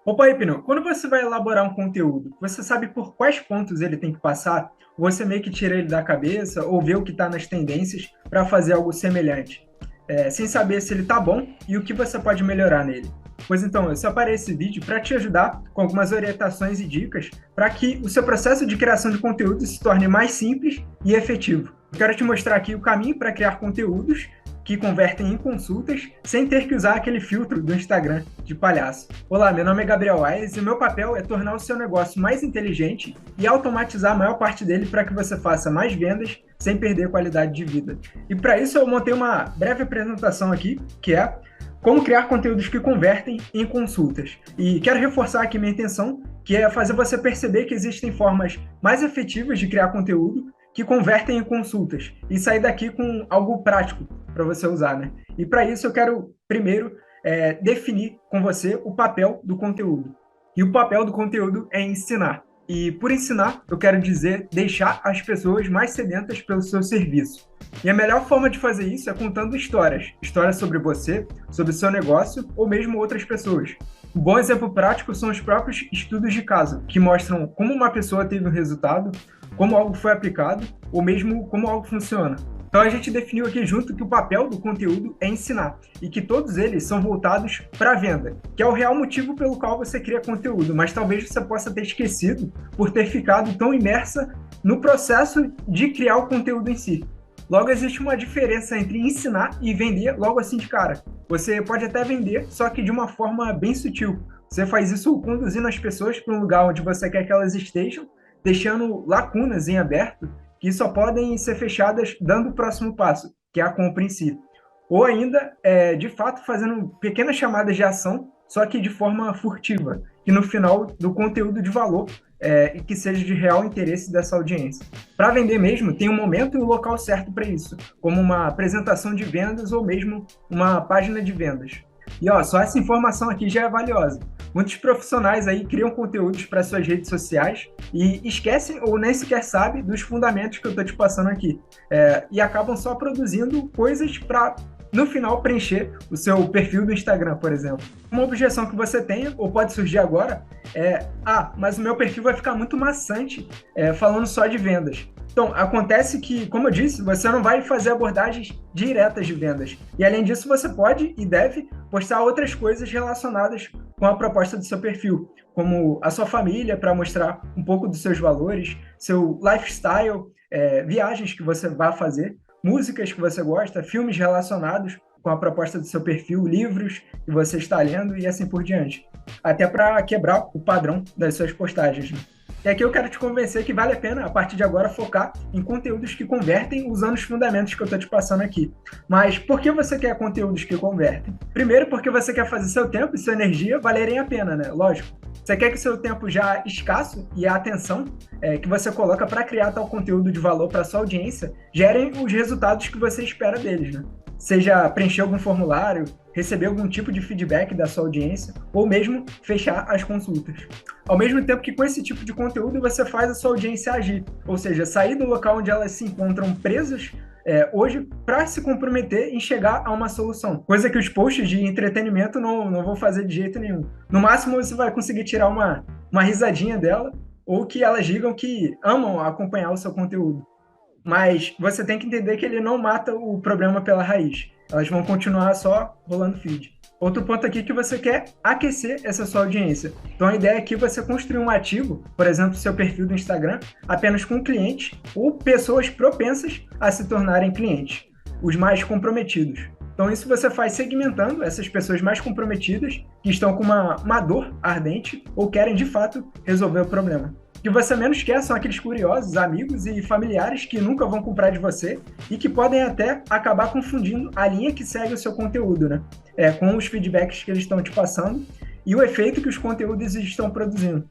Opa, Hipno, quando você vai elaborar um conteúdo, você sabe por quais pontos ele tem que passar? Você meio que tira ele da cabeça ou vê o que está nas tendências para fazer algo semelhante, sem saber se ele está bom e o que você pode melhorar nele. Pois então, eu separei esse vídeo para te ajudar com algumas orientações e dicas para que o seu processo de criação de conteúdo se torne mais simples e efetivo. Eu quero te mostrar aqui o caminho para criar conteúdos que convertem em consultas sem ter que usar aquele filtro do Instagram de palhaço. Olá, meu nome é Gabriel Aires e o meu papel é tornar o seu negócio mais inteligente e automatizar a maior parte dele para que você faça mais vendas sem perder qualidade de vida. E para isso eu montei uma breve apresentação aqui, que é como criar conteúdos que convertem em consultas. E quero reforçar aqui minha intenção, que é fazer você perceber que existem formas mais efetivas de criar conteúdo que convertem em consultas e sair daqui com algo prático para você usar, né? E para isso eu quero primeiro definir com você o papel do conteúdo. E o papel do conteúdo é ensinar. E por ensinar, eu quero dizer deixar as pessoas mais sedentas pelo seu serviço. E a melhor forma de fazer isso é contando histórias. Histórias sobre você, sobre o seu negócio ou mesmo outras pessoas. Um bom exemplo prático são os próprios estudos de caso, que mostram como uma pessoa teve um resultado, como algo foi aplicado ou mesmo como algo funciona. Então a gente definiu aqui junto que o papel do conteúdo é ensinar e que todos eles são voltados para a venda, que é o real motivo pelo qual você cria conteúdo, mas talvez você possa ter esquecido por ter ficado tão imersa no processo de criar o conteúdo em si. Logo, existe uma diferença entre ensinar e vender logo assim de cara. Você pode até vender, só que de uma forma bem sutil. Você faz isso conduzindo as pessoas para um lugar onde você quer que elas estejam, deixando lacunas em aberto que só podem ser fechadas dando o próximo passo, que é a compra em si. Ou ainda, de fato, fazendo pequenas chamadas de ação, só que de forma furtiva, que no final do conteúdo de valor e que seja de real interesse dessa audiência. Para vender mesmo, tem um momento e um local certo para isso, como uma apresentação de vendas ou mesmo uma página de vendas. E ó, só essa informação aqui já é valiosa. Muitos profissionais aí criam conteúdos para suas redes sociais e esquecem ou nem sequer sabem dos fundamentos que eu estou te passando aqui. E acabam só produzindo coisas para, no final, preencher o seu perfil do Instagram, por exemplo. Uma objeção que você tenha, ou pode surgir agora, mas o meu perfil vai ficar muito maçante falando só de vendas. Então, acontece que, como eu disse, você não vai fazer abordagens diretas de vendas. E, além disso, você pode e deve postar outras coisas relacionadas com a proposta do seu perfil, como a sua família, para mostrar um pouco dos seus valores, seu lifestyle, viagens que você vai fazer, músicas que você gosta, filmes relacionados com a proposta do seu perfil, livros que você está lendo e assim por diante. Até para quebrar o padrão das suas postagens, né? E aqui eu quero te convencer que vale a pena, a partir de agora, focar em conteúdos que convertem usando os fundamentos que eu estou te passando aqui. Mas por que você quer conteúdos que convertem? Primeiro, porque você quer fazer seu tempo e sua energia valerem a pena, né? Lógico. Você quer que seu tempo já escasso e a atenção que você coloca para criar tal conteúdo de valor para sua audiência gerem os resultados que você espera deles, né? Seja preencher algum formulário, receber algum tipo de feedback da sua audiência, ou mesmo fechar as consultas. Ao mesmo tempo que com esse tipo de conteúdo você faz a sua audiência agir, ou seja, sair do local onde elas se encontram presas hoje para se comprometer em chegar a uma solução. Coisa que os posts de entretenimento não vão fazer de jeito nenhum. No máximo você vai conseguir tirar uma risadinha dela, ou que elas digam que amam acompanhar o seu conteúdo. Mas você tem que entender que ele não mata o problema pela raiz. Elas vão continuar só rolando feed. Outro ponto aqui é que você quer aquecer essa sua audiência. Então a ideia aqui é você construir um ativo, por exemplo, seu perfil do Instagram, apenas com clientes ou pessoas propensas a se tornarem clientes, os mais comprometidos. Então isso você faz segmentando essas pessoas mais comprometidas que estão com uma dor ardente ou querem de fato resolver o problema. O que você menos quer são aqueles curiosos, amigos e familiares que nunca vão comprar de você e que podem até acabar confundindo a linha que segue o seu conteúdo, né? Com os feedbacks que eles estão te passando e o efeito que os conteúdos estão produzindo.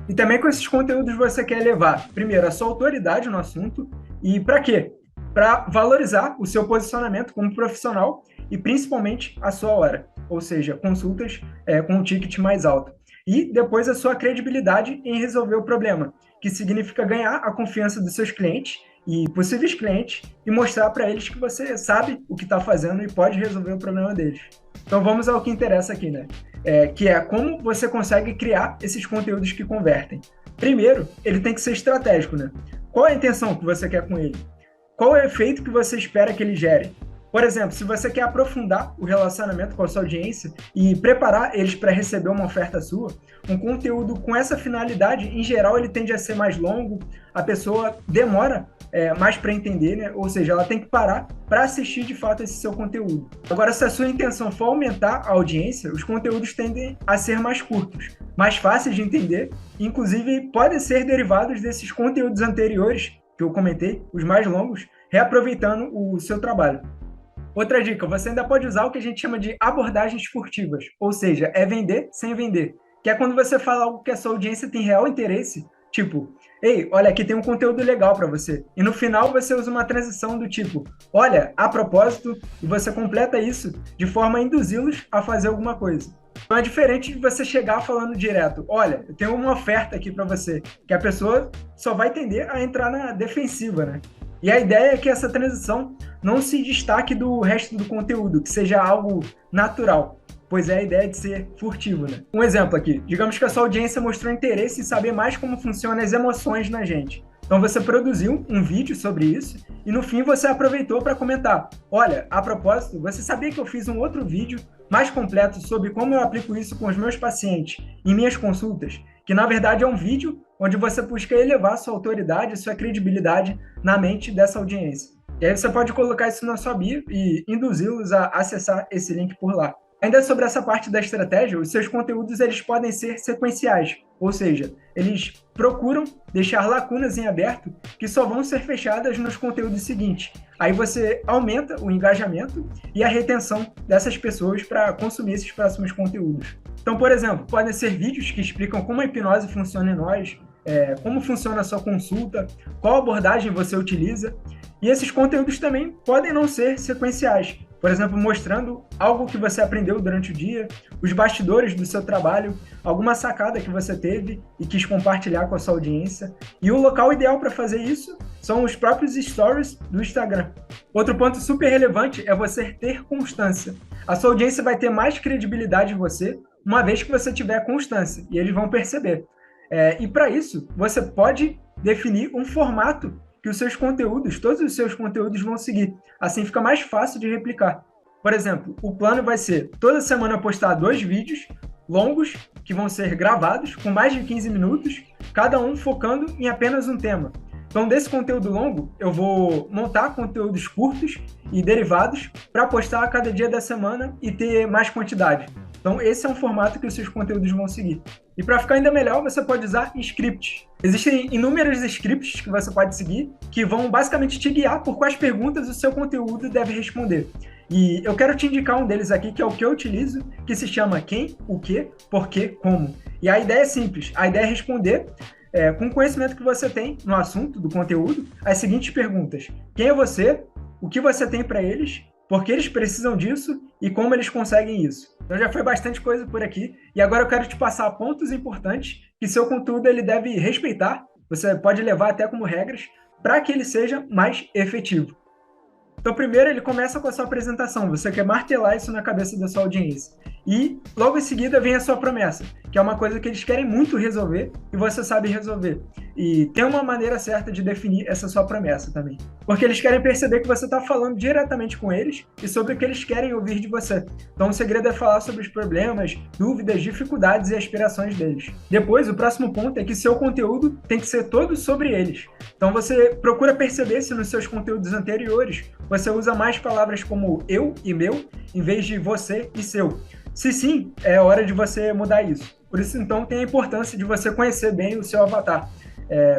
E também com esses conteúdos você quer levar, primeiro, a sua autoridade no assunto e para quê? Para valorizar o seu posicionamento como profissional e principalmente a sua hora, ou seja, consultas com um ticket mais alto. E depois a sua credibilidade em resolver o problema, que significa ganhar a confiança dos seus clientes e possíveis clientes e mostrar para eles que você sabe o que está fazendo e pode resolver o problema deles. Então vamos ao que interessa aqui, né? que é como você consegue criar esses conteúdos que convertem. Primeiro, ele tem que ser estratégico, né? Qual é a intenção que você quer com ele? Qual é o efeito que você espera que ele gere? Por exemplo, se você quer aprofundar o relacionamento com a sua audiência e preparar eles para receber uma oferta sua, um conteúdo com essa finalidade, em geral, ele tende a ser mais longo, a pessoa demora mais para entender, né? Ou seja, ela tem que parar para assistir de fato esse seu conteúdo. Agora, se a sua intenção for aumentar a audiência, os conteúdos tendem a ser mais curtos, mais fáceis de entender, inclusive podem ser derivados desses conteúdos anteriores que eu comentei, os mais longos, reaproveitando o seu trabalho. Outra dica, você ainda pode usar o que a gente chama de abordagens furtivas, ou seja, é vender sem vender, que é quando você fala algo que a sua audiência tem real interesse, tipo, ei, olha, aqui tem um conteúdo legal para você. E no final você usa uma transição do tipo, olha, a propósito, e você completa isso de forma a induzi-los a fazer alguma coisa. Então é diferente de você chegar falando direto, olha, eu tenho uma oferta aqui para você, que a pessoa só vai tender a entrar na defensiva, né? E a ideia é que essa transição não se destaque do resto do conteúdo, que seja algo natural, pois é a ideia de ser furtivo, né? Um exemplo aqui, digamos que a sua audiência mostrou interesse em saber mais como funcionam as emoções na gente. Então você produziu um vídeo sobre isso e no fim você aproveitou para comentar, olha, a propósito, você sabia que eu fiz um outro vídeo mais completo sobre como eu aplico isso com os meus pacientes em minhas consultas, que na verdade é um vídeo onde você busca elevar sua autoridade, sua credibilidade na mente dessa audiência. E aí você pode colocar isso na sua bio e induzi-los a acessar esse link por lá. Ainda sobre essa parte da estratégia, os seus conteúdos eles podem ser sequenciais, ou seja, eles procuram deixar lacunas em aberto que só vão ser fechadas nos conteúdos seguintes. Aí você aumenta o engajamento e a retenção dessas pessoas para consumir esses próximos conteúdos. Então, por exemplo, podem ser vídeos que explicam como a hipnose funciona em nós, como funciona a sua consulta, qual abordagem você utiliza. E esses conteúdos também podem não ser sequenciais. Por exemplo, mostrando algo que você aprendeu durante o dia, os bastidores do seu trabalho, alguma sacada que você teve e quis compartilhar com a sua audiência. E o local ideal para fazer isso são os próprios stories do Instagram. Outro ponto super relevante é você ter constância. A sua audiência vai ter mais credibilidade em você uma vez que você tiver constância, e eles vão perceber. E para isso, você pode definir um formato que os seus conteúdos, todos os seus conteúdos vão seguir. Assim fica mais fácil de replicar. Por exemplo, o plano vai ser toda semana postar 2 vídeos longos que vão ser gravados com mais de 15 minutos, cada um focando em apenas um tema. Então, desse conteúdo longo, eu vou montar conteúdos curtos e derivados para postar a cada dia da semana e ter mais quantidade. Então, esse é um formato que os seus conteúdos vão seguir. E para ficar ainda melhor, você pode usar scripts. Existem inúmeros scripts que você pode seguir que vão basicamente te guiar por quais perguntas o seu conteúdo deve responder. E eu quero te indicar um deles aqui, que é o que eu utilizo, que se chama Quem, o Que, Por Quê, Como. E a ideia é simples. A ideia é responder, com o conhecimento que você tem no assunto do conteúdo, as seguintes perguntas. Quem é você? O que você tem para eles? Por que eles precisam disso e como eles conseguem isso. Então já foi bastante coisa por aqui e agora eu quero te passar pontos importantes que seu conteúdo ele deve respeitar, você pode levar até como regras, para que ele seja mais efetivo. Então primeiro ele começa com a sua apresentação, você quer martelar isso na cabeça da sua audiência. E logo em seguida vem a sua promessa, que é uma coisa que eles querem muito resolver e você sabe resolver. E tem uma maneira certa de definir essa sua promessa também. Porque eles querem perceber que você está falando diretamente com eles e sobre o que eles querem ouvir de você. Então o segredo é falar sobre os problemas, dúvidas, dificuldades e aspirações deles. Depois, o próximo ponto é que seu conteúdo tem que ser todo sobre eles. Então você procura perceber se nos seus conteúdos anteriores você usa mais palavras como eu e meu, em vez de você e seu. Se sim, é hora de você mudar isso. Por isso, então, tem a importância de você conhecer bem o seu avatar.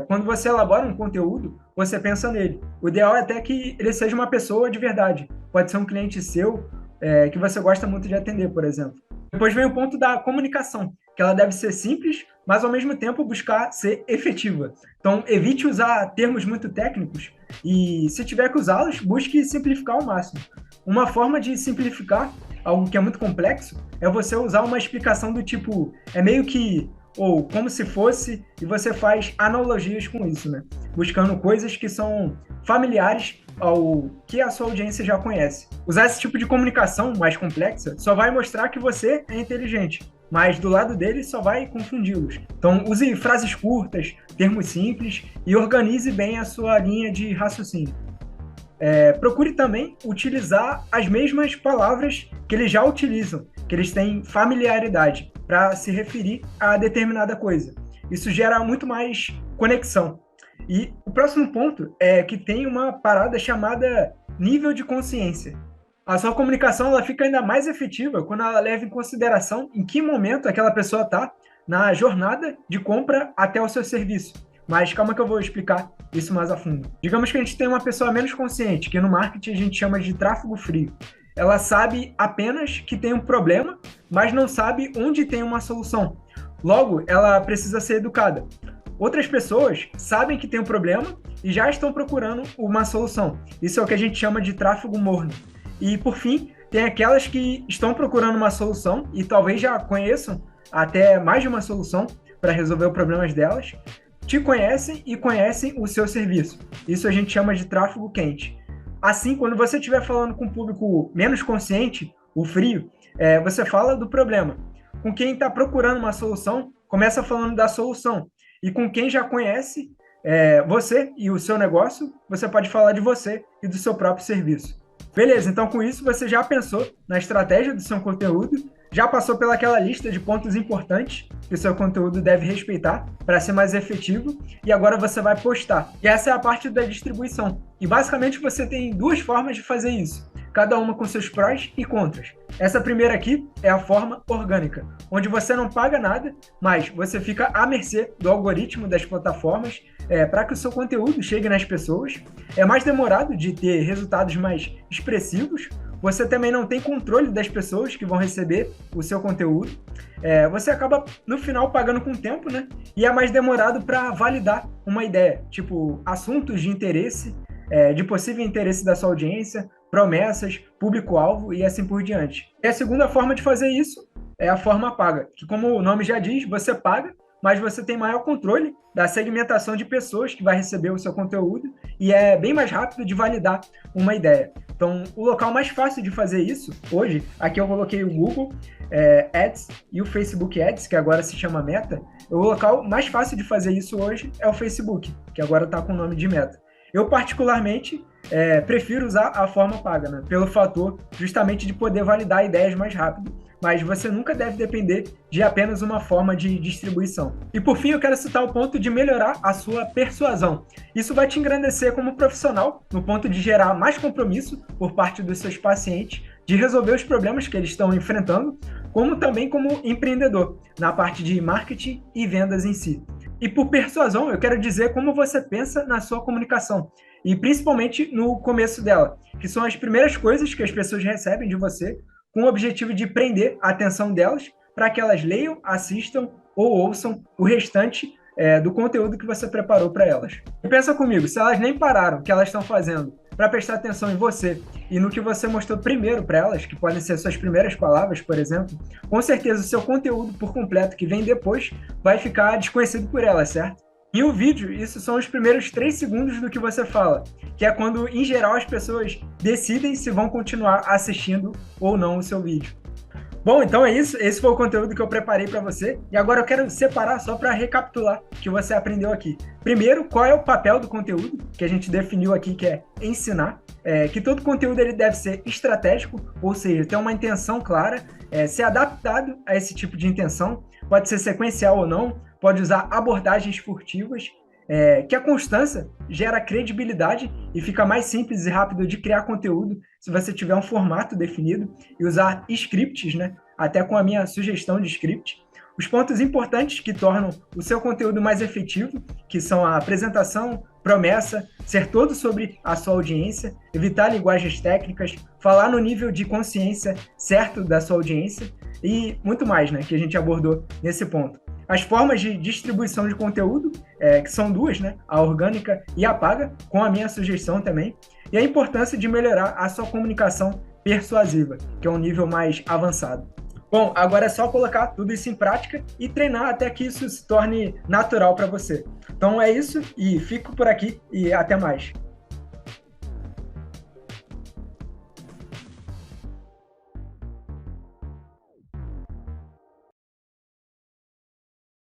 Quando você elabora um conteúdo, você pensa nele. O ideal é até que ele seja uma pessoa de verdade. Pode ser um cliente seu, que você gosta muito de atender, por exemplo. Depois vem o ponto da comunicação, que ela deve ser simples, mas ao mesmo tempo buscar ser efetiva. Então, evite usar termos muito técnicos e, se tiver que usá-los, busque simplificar ao máximo. Uma forma de simplificar algo que é muito complexo é você usar uma explicação do tipo, é meio que, ou como se fosse, e você faz analogias com isso, né? Buscando coisas que são familiares ao que a sua audiência já conhece. Usar esse tipo de comunicação mais complexa só vai mostrar que você é inteligente, mas do lado dele só vai confundi-los. Então, use frases curtas, termos simples e organize bem a sua linha de raciocínio. Procure também utilizar as mesmas palavras que eles já utilizam, que eles têm familiaridade para se referir a determinada coisa. Isso gera muito mais conexão. E o próximo ponto é que tem uma parada chamada nível de consciência. A sua comunicação ela fica ainda mais efetiva quando ela leva em consideração em que momento aquela pessoa está na jornada de compra até o seu serviço. Mas calma que eu vou explicar isso mais a fundo. Digamos que a gente tem uma pessoa menos consciente, que no marketing a gente chama de tráfego frio. Ela sabe apenas que tem um problema, mas não sabe onde tem uma solução. Logo, ela precisa ser educada. Outras pessoas sabem que tem um problema e já estão procurando uma solução. Isso é o que a gente chama de tráfego morno. E, por fim, tem aquelas que estão procurando uma solução e talvez já conheçam até mais de uma solução para resolver os problemas delas, te conhecem e conhecem o seu serviço. Isso a gente chama de tráfego quente. Assim, quando você estiver falando com um público menos consciente, o frio, você fala do problema. Com quem está procurando uma solução, começa falando da solução. E com quem já conhece você e o seu negócio, você pode falar de você e do seu próprio serviço. Beleza, então com isso você já pensou na estratégia do seu conteúdo, já passou pelaquela lista de pontos importantes que o seu conteúdo deve respeitar para ser mais efetivo e agora você vai postar. E essa é a parte da distribuição. E basicamente você tem duas formas de fazer isso, cada uma com seus prós e contras. Essa primeira aqui é a forma orgânica, onde você não paga nada, mas você fica à mercê do algoritmo das plataformas para que o seu conteúdo chegue nas pessoas. É mais demorado de ter resultados mais expressivos. Você também não tem controle das pessoas que vão receber o seu conteúdo. Você acaba, no final, pagando com tempo, né? E é mais demorado para validar uma ideia, tipo assuntos de interesse, de possível interesse da sua audiência, promessas, público-alvo e assim por diante. E a segunda forma de fazer isso é a forma paga, que como o nome já diz, você paga, mas você tem maior controle da segmentação de pessoas que vai receber o seu conteúdo e é bem mais rápido de validar uma ideia. Então, o local mais fácil de fazer isso, hoje, aqui eu coloquei o Google Ads e o Facebook Ads, que agora se chama Meta. O local mais fácil de fazer isso hoje é o Facebook, que agora está com o nome de Meta. Eu, particularmente, prefiro usar a forma paga, né? Pelo fator justamente de poder validar ideias mais rápido, mas você nunca deve depender de apenas uma forma de distribuição. E por fim, eu quero citar o ponto de melhorar a sua persuasão. Isso vai te engrandecer como profissional, no ponto de gerar mais compromisso por parte dos seus pacientes, de resolver os problemas que eles estão enfrentando, como também como empreendedor, na parte de marketing e vendas em si. E por persuasão, eu quero dizer como você pensa na sua comunicação, e principalmente no começo dela, que são as primeiras coisas que as pessoas recebem de você, com o objetivo de prender a atenção delas para que elas leiam, assistam ou ouçam o restante do conteúdo que você preparou para elas. E pensa comigo, se elas nem pararam o que elas estão fazendo para prestar atenção em você e no que você mostrou primeiro para elas, que podem ser suas primeiras palavras, por exemplo, com certeza o seu conteúdo por completo que vem depois vai ficar desconhecido por elas, certo? E o vídeo, isso são os primeiros 3 segundos do que você fala, que é quando, em geral, as pessoas decidem se vão continuar assistindo ou não o seu vídeo. Bom, então é isso. Esse foi o conteúdo que eu preparei para você. E agora eu quero separar só para recapitular o que você aprendeu aqui. Primeiro, qual é o papel do conteúdo, que a gente definiu aqui, que é ensinar. Que todo conteúdo ele deve ser estratégico, ou seja, ter uma intenção clara, ser adaptado a esse tipo de intenção, pode ser sequencial ou não, pode usar abordagens furtivas, que a constância gera credibilidade e fica mais simples e rápido de criar conteúdo se você tiver um formato definido e usar scripts, né? Até com a minha sugestão de script. Os pontos importantes que tornam o seu conteúdo mais efetivo, que são a apresentação, promessa, ser todo sobre a sua audiência, evitar linguagens técnicas, falar no nível de consciência certo da sua audiência e muito mais, né? Que a gente abordou nesse ponto. As formas de distribuição de conteúdo, que são duas, né? A orgânica e a paga, com a minha sugestão também. E a importância de melhorar a sua comunicação persuasiva, que é um nível mais avançado. Bom, agora é só colocar tudo isso em prática e treinar até que isso se torne natural para você. Então é isso e fico por aqui e até mais.